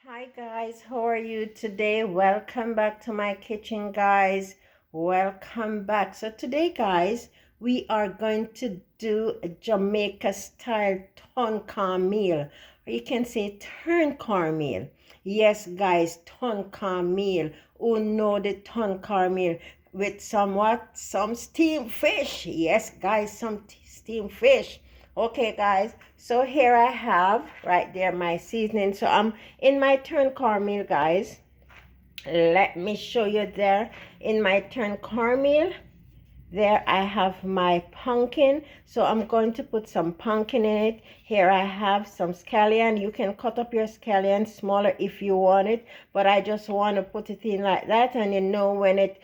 Hi guys, how are you today? Welcome back to my kitchen, guys. Welcome back. So today, guys, we are going to do a Jamaica style tonka meal, or you can say tonka meal. Yes, guys, tonka meal. Who know the tonka meal with some steamed fish? Yes, guys, some steamed fish. Okay, guys, so here I have right there my seasoning. So I'm in my turn cornmeal, guys. Let me show you there. In my turn cornmeal, there I have my pumpkin. So I'm going to put some pumpkin in it. Here I have some scallion. You can cut up your scallion smaller if you want it, but I just want to put it in like that, and you know when it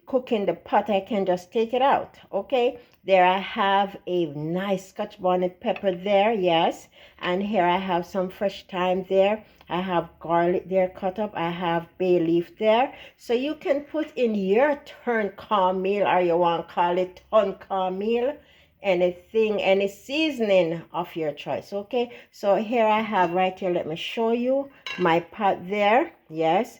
cook in the pot, I can just take it out. Okay, there I have a nice scotch bonnet pepper there, yes, and here I have some fresh thyme there. I have garlic there cut up. I have bay leaf there. So you can put in your turn cornmeal, or you want to call it ton cornmeal, anything, any seasoning of your choice. Okay, so here I have right here, let me show you my pot there. Yes,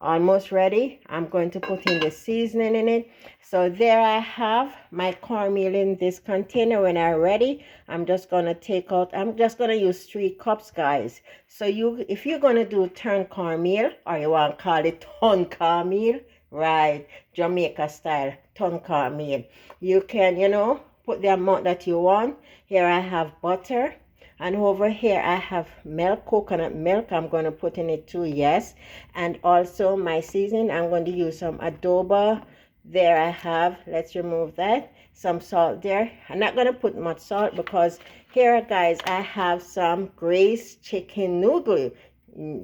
almost ready. I'm going to put in the seasoning in it. So there I have my cornmeal in this container. When I'm ready, I'm just going to take out, I'm just going to use 3 cups, guys. So if you're going to do turn cornmeal, or you want to call it ton cornmeal, right, Jamaica style ton cornmeal, you can, put the amount that you want. Here I have butter. And over here I have milk, coconut milk. I'm going to put in it too, yes. And also my seasoning, I'm going to use some adobo. There I have, let's remove that, some salt there. I'm not going to put much salt because here, guys, I have some braised chicken noodle,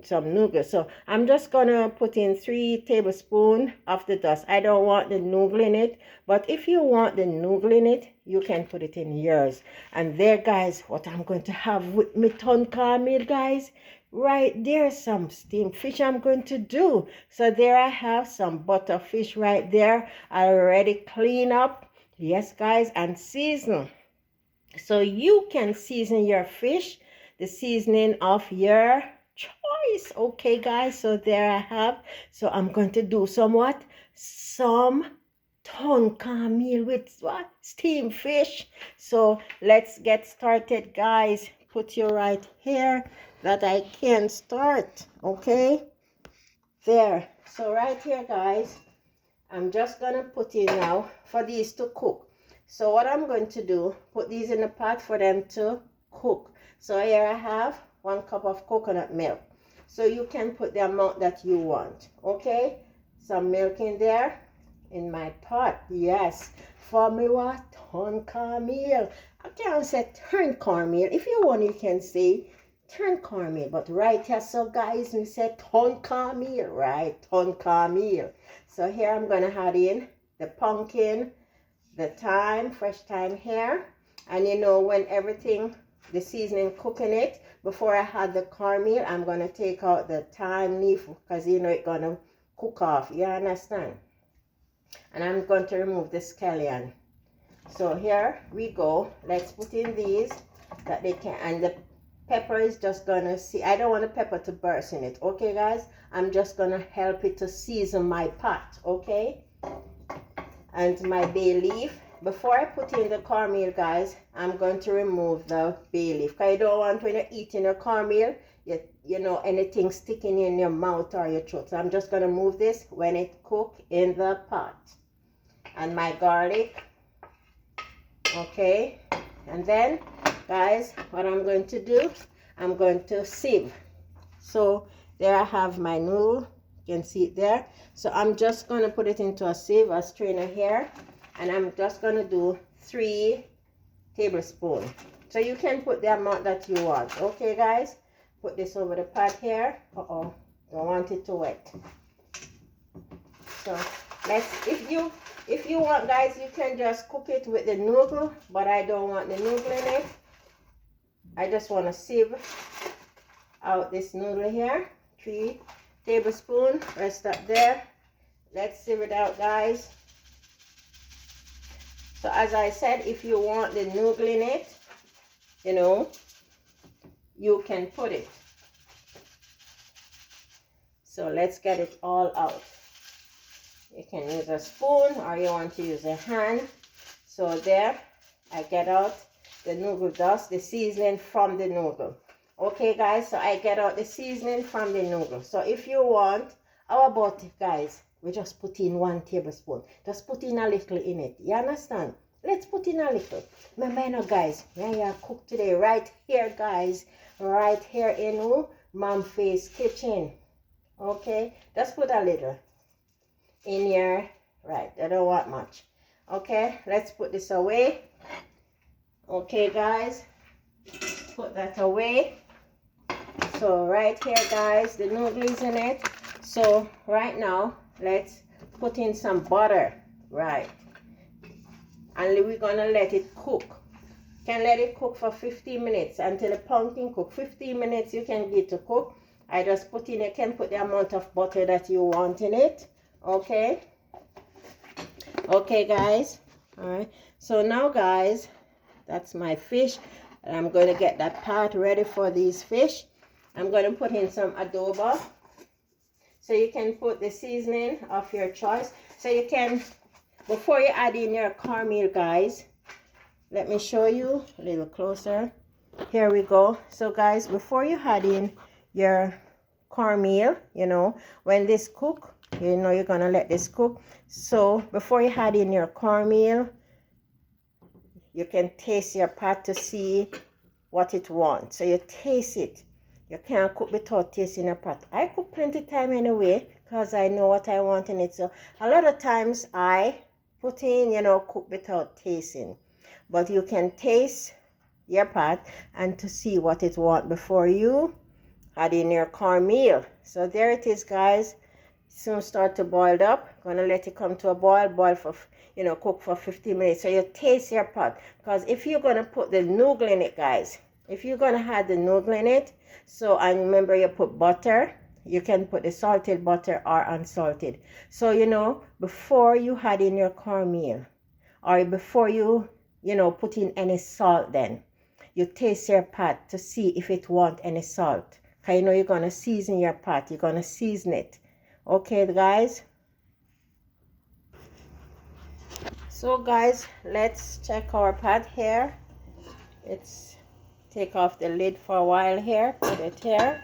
some noodle. So I'm just going to put in 3 tablespoons of the dust. I don't want the noodle in it, but if you want the noodle in it, you can put it in yours. And there, guys, what I'm going to have with me tonka meal, guys, right there, some steamed fish I'm going to do. So there I have some butter fish right there. I already clean up, yes, guys, and season. So you can season your fish, the seasoning of your choice. Okay, guys, so there I have. So I'm going to do some what? Some tonka meal with what? Steamed fish. So let's get started, guys. Put you right here that I can start. Okay, there. So right here, guys, I'm just gonna put in now for these to cook. So what I'm going to do, put these in the pot for them to cook. So here I have 1 cup of coconut milk. So you can put the amount that you want. Okay, some milk in there in my pot. Yes, for me what? Tonka meal. I can't say turn cornmeal. If you want, you can say turn cornmeal. But right here, so guys, we said tonka meal, right? Tonka meal. So here I'm going to add in the pumpkin, the thyme, fresh thyme here. And when everything, the seasoning cooking it, before I add the cornmeal, I'm going to take out the thyme leaf because it's going to cook off. You understand? And I'm going to remove the scallion. So here we go. Let's put in these that they can, and the pepper is just gonna see. I don't want the pepper to burst in it. Okay, guys, I'm just gonna help it to season my pot. Okay, and my bay leaf. Before I put in the cornmeal, guys, I'm going to remove the bay leaf because I don't want, when you're eating a cornmeal, anything sticking in your mouth or your throat. So I'm just gonna move this when it cook in the pot. And my garlic. Okay, and then, guys, what I'm going to do, I'm going to sieve. So there I have my noodle. You can see it there. So I'm just going to put it into a sieve, a strainer here, and I'm just going to do 3 tablespoons. So you can put the amount that you want. Okay, guys, put this over the pot here. Don't want it to wet. So if you want, guys, you can just cook it with the noodle, but I don't want the noodle in it. I just want to sieve out this noodle here. 3 tablespoons, rest up there. Let's sieve it out, guys. So as I said, if you want the noodle in it, you can put it. So let's get it all out. You can use a spoon or you want to use a hand. So there, I get out the noodle dust, the seasoning from the noodle. Okay guys, so I get out the seasoning from the noodle. So if you want, how about it guys, we just put in 1 tablespoon. Just put in a little in it. You understand? Let's put in a little. Remember, you know, guys, when you cook today, right here, guys, right here in Mom Faye's kitchen. Okay, just put a little in here. Right, I don't want much. Okay, let's put this away. Okay, guys, put that away. So right here, guys, the noodle is in it. So right now, let's put in some butter. Right. And we're gonna let it cook. Can let it cook for 15 minutes until the pumpkin cook. 15 minutes you can get to cook. I just put in, you can put the amount of butter that you want in it. Okay. Okay, guys. All right. So now, guys, that's my fish. And I'm going to get that pot ready for these fish. I'm going to put in some adobo. So you can put the seasoning of your choice. So you can, before you add in your cornmeal, guys, let me show you a little closer. Here we go. So guys, before you add in your cornmeal, you know, when this cook, you know, you're going to let this cook. So before you add in your cornmeal, you can taste your pot to see what it wants. So you taste it. You can't cook without tasting your pot. I cook plenty time anyway because I know what I want in it. So a lot of times I put in, you know, cook without tasting. But you can taste your pot and to see what it wants before you add in your cornmeal. So there it is, guys. Soon start to boil up. Gonna let it come to a boil for, you know, cook for 15 minutes. So you taste your pot. Because if you're gonna put the noodle in it, guys, if you're gonna add the noodle in it, so and remember you put butter, you can put the salted butter or unsalted. So you know, before you add in your cornmeal, or before you know, put in any salt, then you taste your pot to see if it want any salt. Because you know you're gonna season your pot, you're gonna season it. Okay, guys. So guys, let's check our pot here. It's take off the lid for a while here, put it here,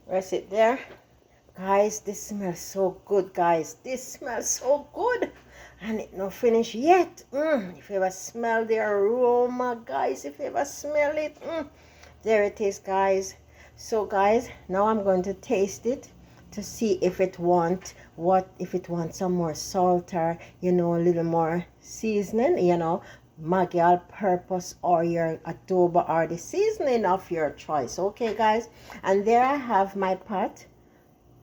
rest it there. Guys, this smells so good, guys. This smells so good. And it not finished yet. If you ever smell the aroma, guys, if you ever smell it, there it is, guys. So guys, now I'm going to taste it to see if it wants some more salt or, you know, a little more seasoning, you know, Maggi all-purpose or your adobo or the seasoning of your choice. Okay, guys, and there I have my pot.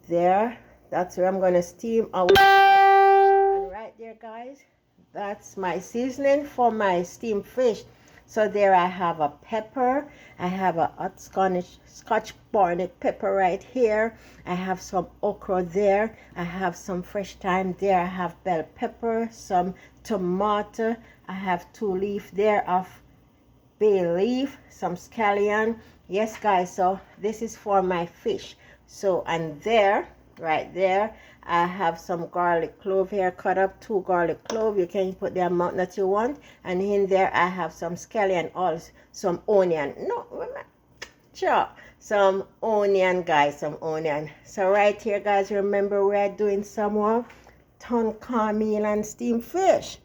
There, that's where I'm going to steam out. And right there, guys, that's my seasoning for my steamed fish. So there I have a pepper, I have a hot Scotch bonnet pepper right here, I have some okra there, I have some fresh thyme there, I have bell pepper, some tomato, I have 2 leaf there of bay leaf, some scallion. Yes, guys, so this is for my fish. So, and there, right there, I have some garlic clove here, cut up 2 garlic clove. You can put the amount that you want. And in there, I have some scallion, also some onion. No, chop some onion, guys, some onion. So right here, guys, remember we're doing some more ton cornmeal and steamed fish.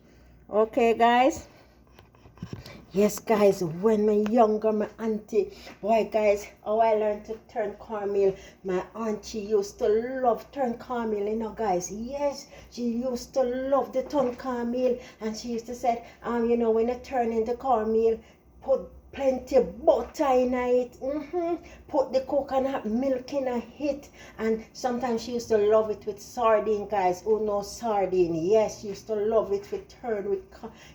Okay, guys. Yes, guys, when my younger, my auntie, boy, guys, how I learned to turn cornmeal. My auntie used to love turn cornmeal, you know, guys. Yes, she used to love the turn cornmeal. And she used to say, you know, when you turn in the cornmeal, put plenty of butter in it. Put the coconut milk in it. And sometimes she used to love it with sardine, guys. Oh, no, sardine. Yes, she used to love it with turn with,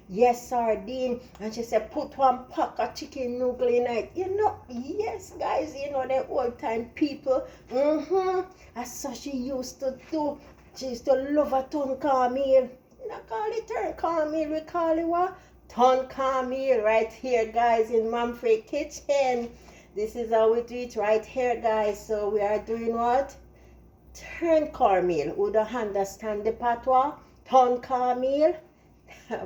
yes, sardine. And she said, put 1 pack of chicken noodle in it. You know, yes, guys, you know, the old time people. That's what she used to do. She used to love a ton cornmeal. We don't call it turn cornmeal, we call it what? Ton cornmeal right here, guys, in Mom Faye kitchen. This is how we do it right here, guys. So we are doing what? turn cornmeal. Who don't understand the patois? Turn cornmeal.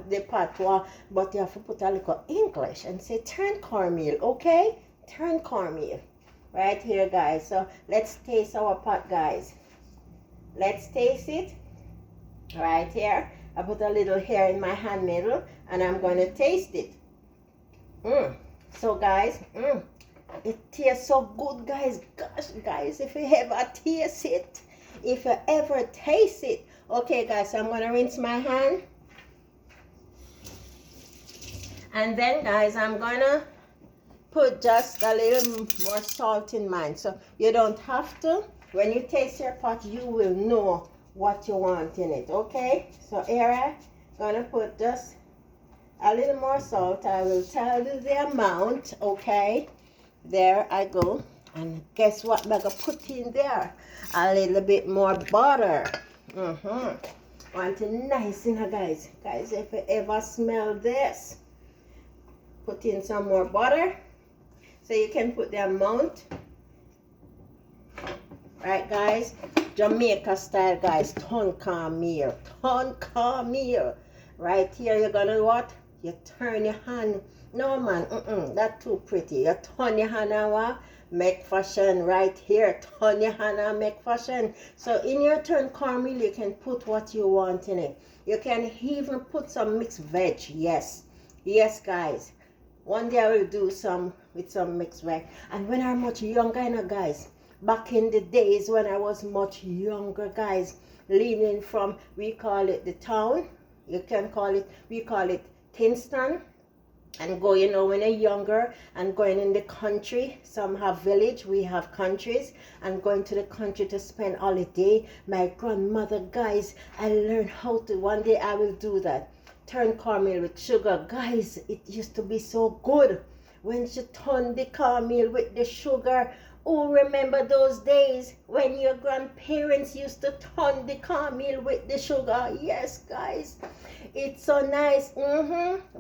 The patois, but you have to put a little English and say turn cornmeal, okay? Turn cornmeal. Right here, guys. So let's taste our pot, guys. Let's taste it. Right here. I put a little hair in my hand middle and I'm going to taste it. So guys, it tastes so good, guys. Gosh, guys, if you ever taste it, if you ever taste it. Okay, guys, so I'm going to rinse my hand. And then, guys, I'm going to put just a little more salt in mine. So you don't have to. When you taste your pot, you will know what you want in it, okay? So here I'm going to put just a little more salt. I will tell you the amount, okay? There I go. And guess what I'm going to put in there? A little bit more butter. Want it nice in here, guys. Guys, if you ever smell this, put in some more butter. So you can put the amount. Right, guys? Jamaica style, guys. Ton cornmeal. Ton cornmeal. Right here, you're going to what? You turn your hand. No, man. That's too pretty. You turn your hand and what? Make fashion right here. Turn your hand and make fashion. So in your turn cornmeal, you can put what you want in it. You can even put some mixed veg. Yes. Yes, guys. One day I will do some with some mixed veg. And when I'm much younger, you know, guys, back in the days when I was much younger, guys, leaving from, we call it the town. You can call it, we call it Kingston. And go, you know, when you're younger and going in the country, some have village, we have countries, and going to the country to spend holiday. My grandmother, guys, I learned how to, one day I will do that. Turn cornmeal with sugar. Guys, it used to be so good when she turned the cornmeal with the sugar. Oh, remember those days when your grandparents used to turn the cornmeal with the sugar? Yes, guys. It's so nice.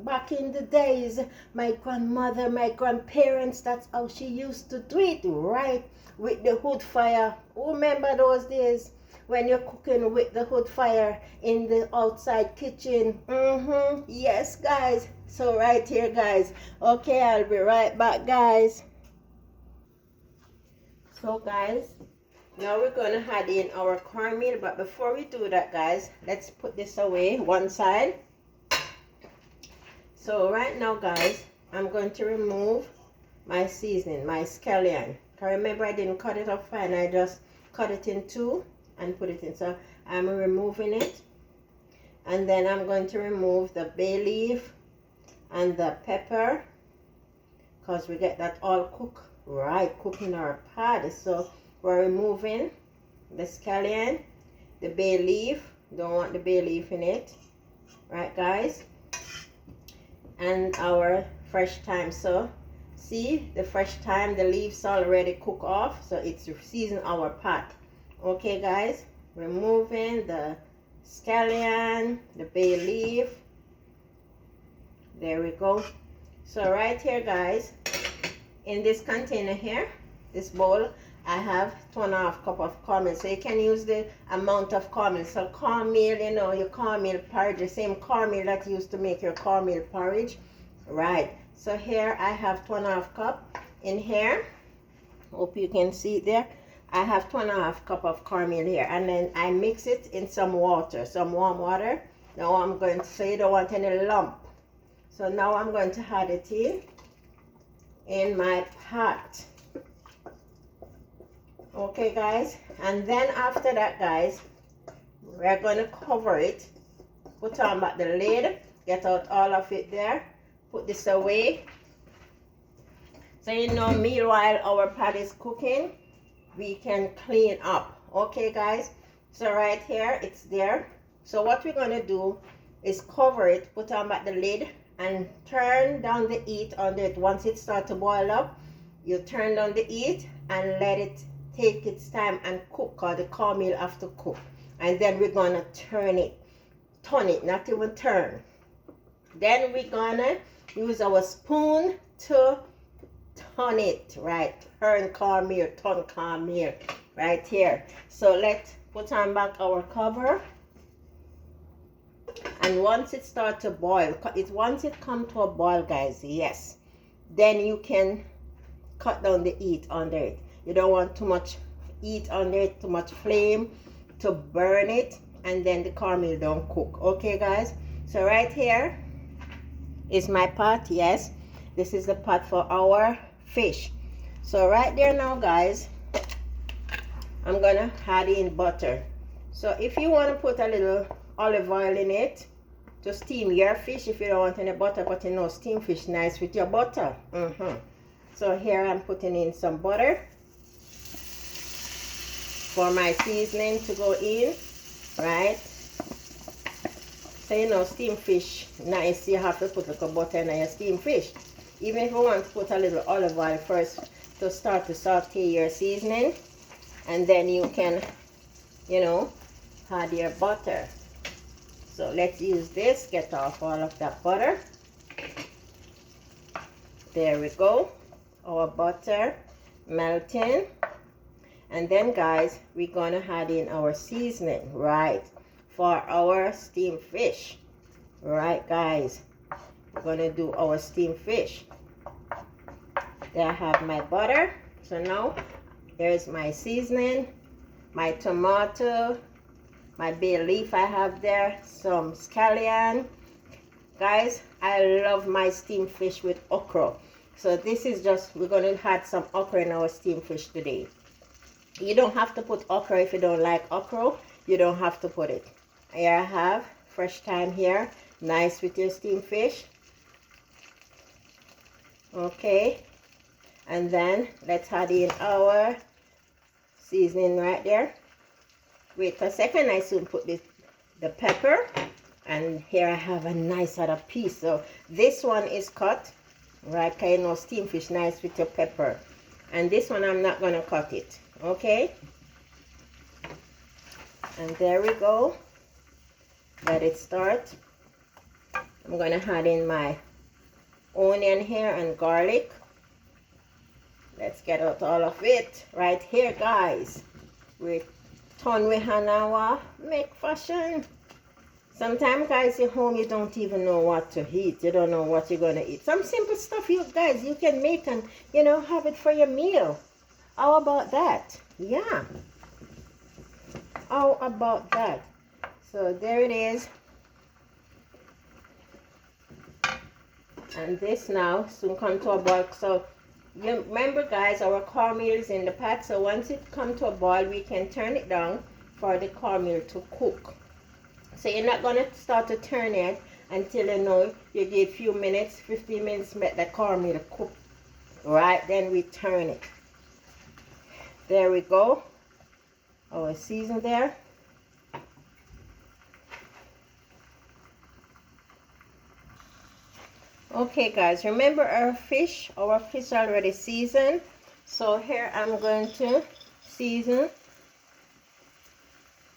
Back in the days, my grandmother, my grandparents, that's how she used to do it, right? With the wood fire. Oh, remember those days when you're cooking with the wood fire in the outside kitchen? Yes, guys. So right here, guys. Okay, I'll be right back, guys. So, guys, now we're going to add in our cornmeal, but before we do that, guys, let's put this away one side. So right now, guys, I'm going to remove my seasoning, my scallion. Remember, I didn't cut it up fine. I just cut it in two and put it in. So I'm removing it. And then I'm going to remove the bay leaf and the pepper, because we get that all cooked right, cooking our pot. So we're removing the scallion, the bay leaf. Don't want the bay leaf in it, right, guys? And our fresh thyme. So see, the fresh thyme, the leaves already cook off, so it's season our pot. Okay, guys, removing the scallion, the bay leaf. There we go. So right here, guys, in this container here, this bowl, I have 2.5 cup of cornmeal. So you can use the amount of cornmeal. So cornmeal, you know, your cornmeal porridge, the same cornmeal that you used to make your cornmeal porridge. Right. So here I have 2.5 cup in here. Hope you can see it there. I have 2.5 cup of cornmeal here. And then I mix it in some water, some warm water. Now I'm going to, so you don't want any lump. So now I'm going to add it in my pot. Okay, guys, and then after that, guys, we're going to cover it. Put on back the lid, get out all of it there, put this away. So you know, meanwhile our pot is cooking, we can clean up. Okay, guys, so right here it's there. So what we're going to do is cover it, put on back the lid, and turn down the heat on it. Once it starts to boil up, you turn down the heat and let it take its time and cook, because the cornmeal have to cook. And then we're gonna turn it, not even turn. Then we're gonna use our spoon to turn it, right? Turn cornmeal, right here. So let's put on back our cover. And once it starts to boil, once it come to a boil, guys, yes, then you can cut down the heat under it. You don't want too much heat under it, too much flame to burn it, and then the cornmeal don't cook. Okay, guys? So right here is my pot. Yes, this is the pot for our fish. So right there now, guys, I'm gonna add in butter. So if you want to put a little olive oil in it to steam your fish, if you don't want any butter, but you know, steam fish nice with your butter. So here I'm putting in some butter for my seasoning to go in, right? So you know, steam fish nice, you have to put a little butter in your steam fish. Even if you want to put a little olive oil first to start to saute your seasoning, and then you can, you know, add your butter. So let's use this, get off all of that butter. There we go, our butter melting. And then, guys, we're gonna add in our seasoning, right, for our steamed fish. Right, guys, we're gonna do our steamed fish. There I have my butter. So now there's my seasoning, my tomato, my bay leaf I have there, some scallion. Guys, I love my steamed fish with okra. So this is just, we're going to add some okra in our steamed fish today. You don't have to put okra if you don't like okra. You don't have to put it. Here I have fresh thyme here. Nice with your steamed fish. Okay. And then let's add in our seasoning right there. Wait a second, I soon put the pepper. And here I have a nice other piece. So this one is cut, right? You know, steamed fish nice with your pepper. And this one I'm not gonna cut it, okay? And there we go. Let it start. I'm gonna add in my onion here and garlic. Let's get out all of it right here, guys. We're done with our make fashion. Sometimes, guys, at home you don't even know what to eat. You don't know what you're gonna eat. Some simple stuff, you guys, you can make and, you know, have it for your meal. How about that? Yeah. How about that? So there it is. And this now soon come to a boil. So you remember, guys, our cornmeal is in the pot. So once it come to a boil, we can turn it down for the cornmeal to cook. So you're not going to start to turn it until you know you give a few minutes, 15 minutes, let the cornmeal cook. Right, then we turn it. There we go. Our season there. Okay, guys, remember our fish already seasoned. So here I'm going to season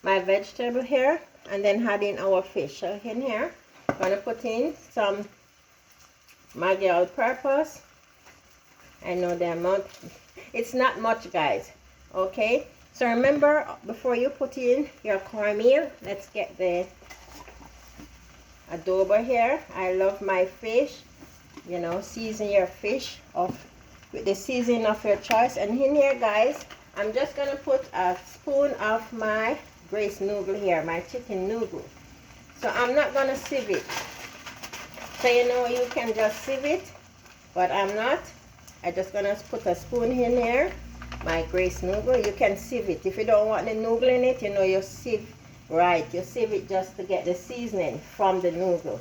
my vegetable here and then add in our fish. So in here, I'm going to put in some Maggi all-purpose. I know the amount. It's not much, guys. Okay, so remember, before you put in your cornmeal, let's get the adobo here. I love my fish. You know, season your fish with the seasoning of your choice. And in here, guys, I'm just gonna put a spoon of my braised noodle here, my chicken noodle. So I'm not gonna sieve it. So you know, you can just sieve it, but I'm not. I'm just gonna put a spoon in here, my braised noodle. You can sieve it. If you don't want the noodle in it, you know, you sieve, right, you sieve it just to get the seasoning from the noodle.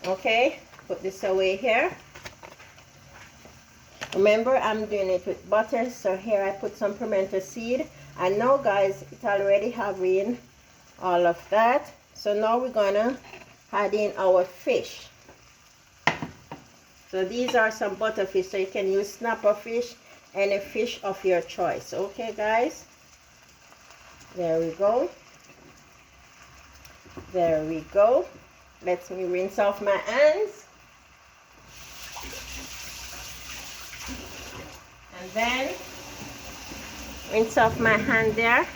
Okay, put this away here. Remember, I'm doing it with butter, so here I put some pimento seed. And now, guys, it already have in all of that. So now we're gonna add in our fish. So these are some butterfish, so you can use snapper fish, any fish of your choice. Okay, guys, there we go. There we go. Let me rinse off my hands. And then rinse off my hand there.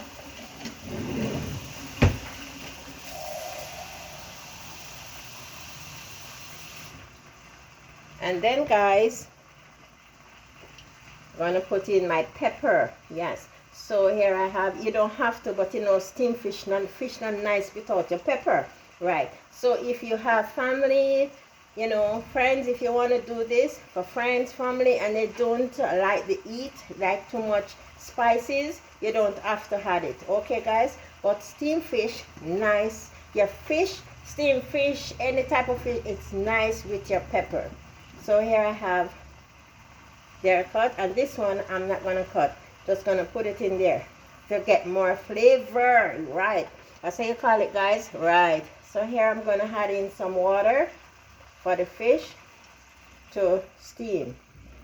And then guys, I'm gonna put in my pepper. Yes, so here I have, you don't have to, but you know, steamed fish not nice without your pepper, right? So if you have family, you know, friends, if you want to do this for friends, family, and they don't like to eat like too much spices, you don't have to add it, okay guys? But steamed fish, nice. Your fish, steamed fish, any type of fish, it's nice with your pepper. So here I have their cut, and this one I'm not gonna cut, just gonna put it in there to get more flavor, right? That's how you call it, guys, right? So here I'm gonna add in some water for the fish to steam.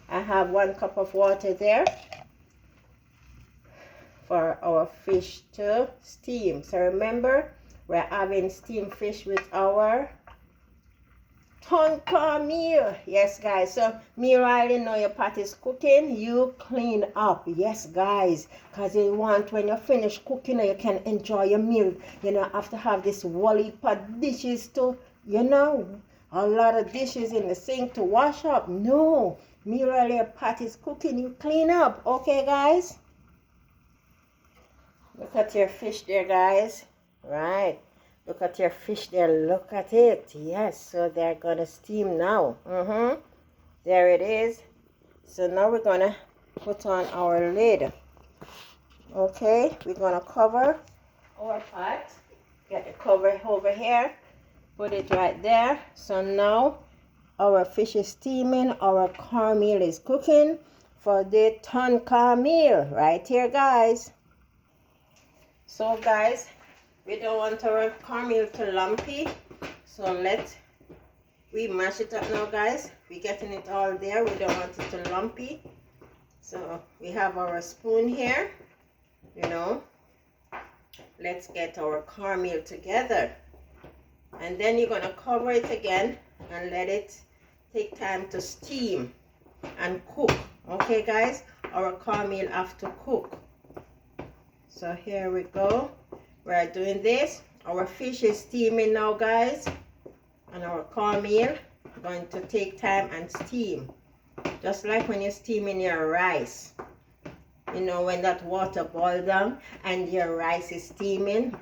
I have 1 cup of water there for our fish to steam. So remember, we're having steamed fish with our cornmeal. Yes guys, so meanwhile you know your pot is cooking, you clean up. Yes guys, because you want, when you finish cooking, you can enjoy your meal. You know, have to have this wally pot dishes to, you know, a lot of dishes in the sink to wash up. No, meanwhile your pot is cooking, you clean up. Okay guys, look at your fish there guys, right? Look at your fish there, look at it. Yes, so they're gonna steam now. There it is. So now we're gonna put on our lid. Okay, we're gonna cover our pot. Get the cover over here, put it right there. So now our fish is steaming, our cornmeal is cooking for the cornmeal right here guys. So guys, we don't want our cornmeal to lumpy, so we mash it up now guys. We're getting it all there, we don't want it to lumpy. So we have our spoon here, you know. Let's get our cornmeal together, and then you're gonna cover it again and let it take time to steam and cook. Okay guys, our cornmeal have to cook. So here we go. We're doing this. Our fish is steaming now guys, and our cornmeal going to take time and steam, just like when you're steaming your rice. You know, when that water boils down and your rice is steaming.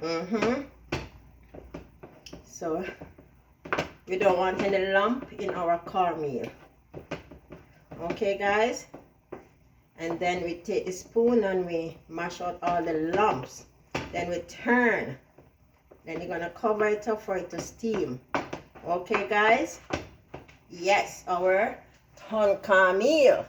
So we don't want any lump in our cornmeal. Okay guys, and then we take the spoon and we mash out all the lumps. Then we turn. Then you're gonna cover it up for it to steam. Okay guys? Yes, our cornmeal.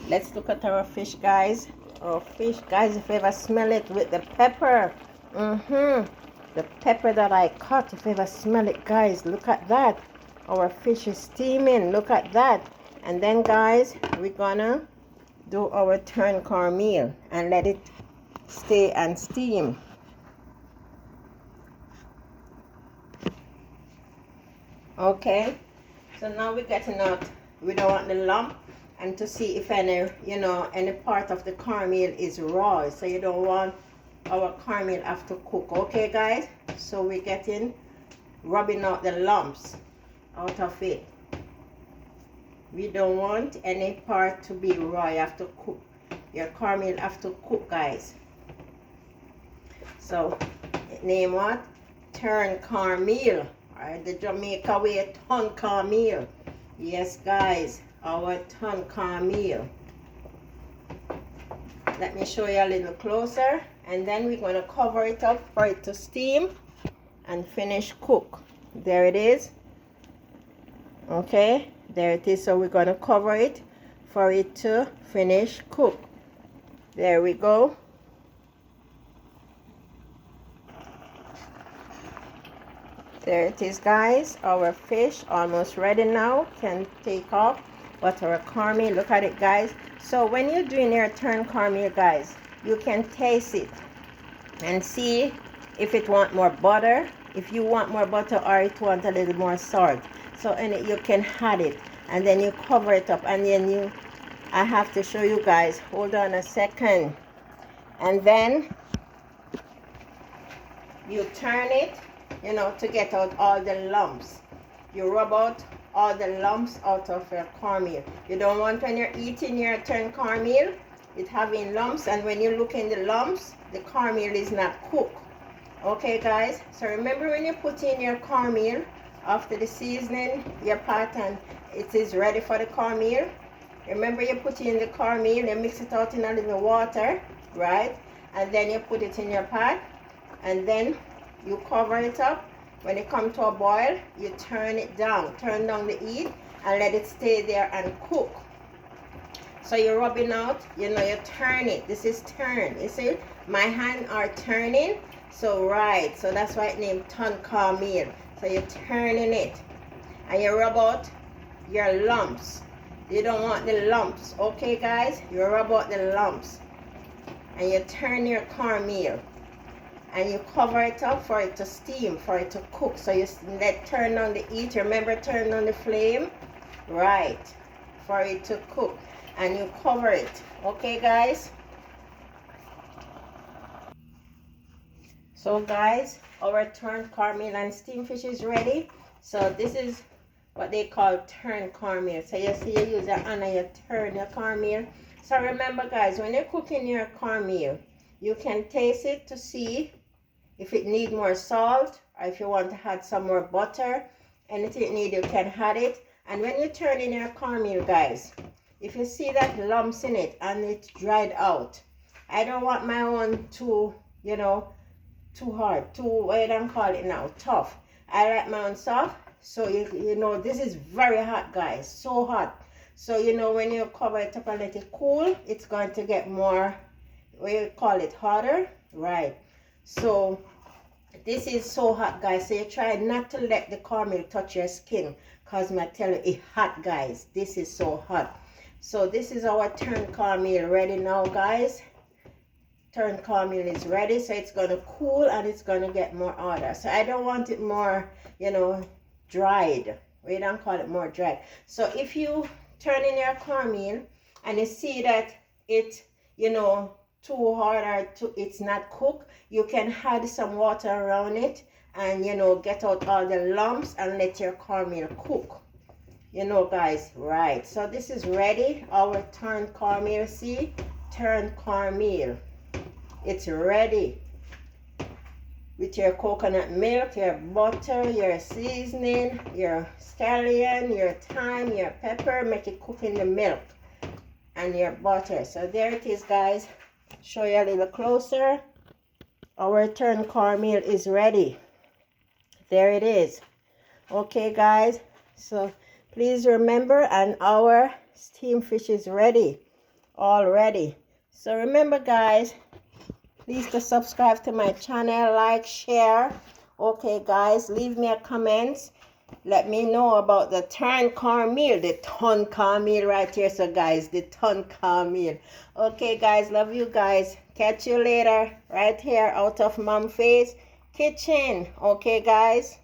Let's look at our fish guys. Our fish guys, if you ever smell it with the pepper. The pepper that I cut, if you ever smell it guys, look at that. Our fish is steaming, look at that. And then guys, we're gonna do our cornmeal and let it stay and steam. Okay, so now we're getting out, we don't want the lump, and to see if any, you know, any part of the cornmeal is raw. So you don't want our cornmeal have to cook. Okay guys, so we're getting, rubbing out the lumps out of it. We don't want any part to be raw. You have to cook. Your cornmeal have to cook guys. So name what? Cornmeal. Alright, the Jamaica way, cornmeal. Yes guys, our cornmeal. Let me show you a little closer, and then we're going to cover it up for it to steam and finish cook. There it is. Okay, there it is. So we're going to cover it for it to finish cook. There we go. There it is guys, our fish almost ready now, can take off. But our cornmeal, look at it guys. So when you're doing your cornmeal guys, you can taste it and see if it want more butter, if you want more butter, or it want a little more salt. So and you can add it, and then you cover it up, and then I have to show you guys, hold on a second, and then you turn it, you know, to get out all the lumps. You rub out all the lumps out of your cornmeal. You don't want, when you're eating your turned cornmeal, it having lumps, and when you look in the lumps, the cornmeal is not cooked. Okay guys, so remember, when you put in your cornmeal after the seasoning your pot and it is ready for the cornmeal, remember, you put in the cornmeal, you mix it out in a little water, right? And then you put it in your pot, and then you cover it up. When it comes to a boil, you turn it down, turn down the heat, and let it stay there and cook. So you're rubbing out, you know, you turn it. This is turn. You see, my hand are turning. So right, so that's why it's named turn cornmeal. So you're turning it, and you rub out your lumps. You don't want the lumps, okay guys? You rub out the lumps, and you turn your cornmeal, and you cover it up for it to steam, for it to cook. So you turn on the heat. Remember, turn on the flame, right, for it to cook, and you cover it, okay guys? So guys, our turned cornmeal and steamed fish is ready. So this is what they call turned cornmeal. So you see, you use your hand and you turn your cornmeal. So remember guys, when you're cooking your cornmeal, you can taste it to see if it needs more salt, or if you want to add some more butter. Anything you need, you can add it. And when you turn in your cornmeal guys, if you see that lumps in it and it's dried out, I don't want my own too, you know, too hard, too, what do you call it now, tough. I like my own soft. So you know, this is very hot guys, so hot. So you know, when you cover it up and let it cool, it's going to get more, what you call it, hotter, right? So this is so hot guys, so you try not to let the cornmeal touch your skin, because I tell you, it's hot guys. This is so hot. So this is our turned cornmeal ready now guys. Turned cornmeal is ready, so it's going to cool and it's going to get more hotter. So I don't want it more, you know, dried. We don't call it more dried. So if you turn in your cornmeal and you see that it, you know, too hard or it's not cooked, you can add some water around it and, you know, get out all the lumps and let your cornmeal cook. You know guys, right? So this is ready, our turned cornmeal. See, turned cornmeal. It's ready with your coconut milk, your butter, your seasoning, your scallion, your thyme, your pepper. Make it cook in the milk and your butter. So there it is guys. Show you a little closer. Our turned cornmeal is ready. There it is. Okay guys, so please remember, and our steamed fish is ready already. So remember guys, please to subscribe to my channel, like, share. Okay guys, leave me a comment. Let me know about the turned cornmeal, the ton cornmeal right here. So guys, the ton cornmeal. Okay guys, love you guys. Catch you later right here out of Mom Faye's kitchen. Okay guys.